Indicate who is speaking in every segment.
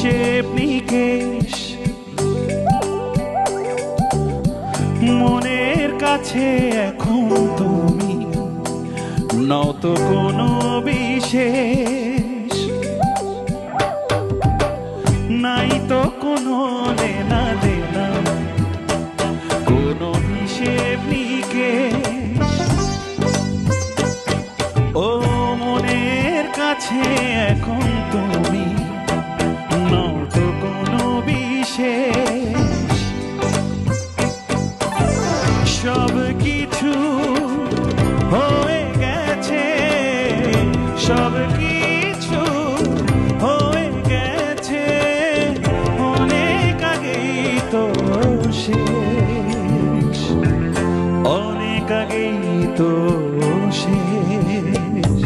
Speaker 1: হিসেব নিকেশ মনের কাছে এখন তুমি নও তো কোনো বিশেষ, নাই তো কোনো লেনা দেনা, কোনো হিসেব নিকেশ। ও মনের কাছে এখন তুমি নও তো কোনো বিশেষ, সব কিছু হয়ে গেছে, সব কিছু হয়ে গেছে অনেক আগেই তো শেষ, অনেক আগেই তো শেষ।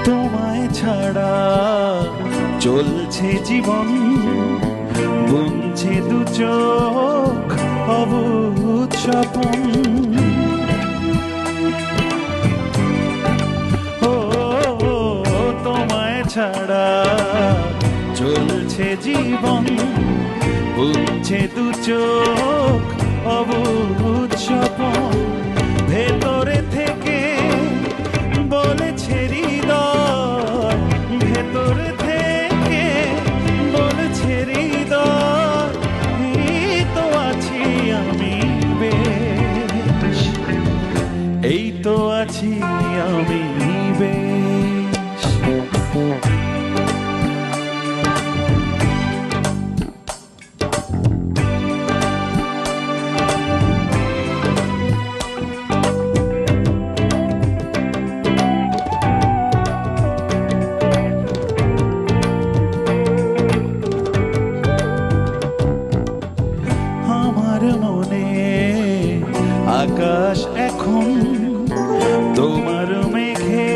Speaker 1: তোমায় ছাড়া চলছে জীবন, বুনছে দু চোখ অবুঝ স্বপন। ও তোমায় ছাড়া চলছে জীবন, বুনছে দু চোখ অবুঝ স্বপন। ভেতরে থেকে বলেছে হৃদয়, ভেতর থেকে বলেছে হৃদয়, এই তো আছি আমি বেশ, এই তো আছি আমি বেশ। আমার মনে আকাশ এখন তোমার মেঘে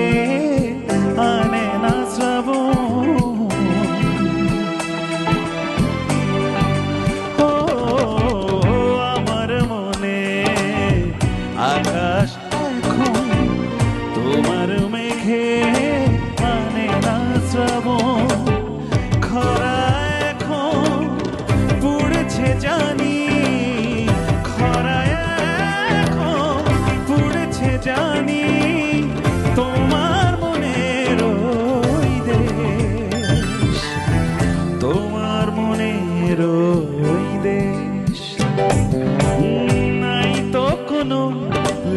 Speaker 1: আনে না শ্রাবণ। ও আমার মনে আকাশ এখন তোমার মেঘে আনে না শ্রাবণ। খরা এখন পুড়েছে জানি, খরা এখন পুড়েছে জানি, তোমার মনের ওই দেশ, তোমার মনের ওই দেশ। নাই তো কোনো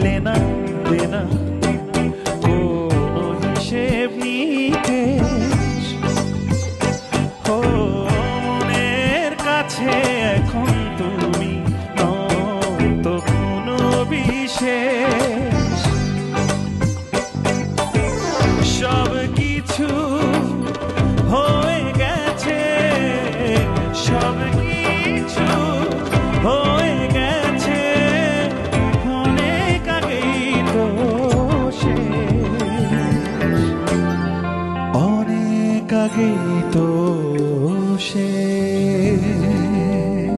Speaker 1: লেনা দেনা, কোনো হিসেব নিকেশ। ও মনের কাছে এখন তুমি নও তো কোনো বিশেষ, সব কিছু হয়ে গেছে, সব কিছু হয়ে গেছে অনেক আগেই তো শেষ, অনেক আগেই তো শেষ।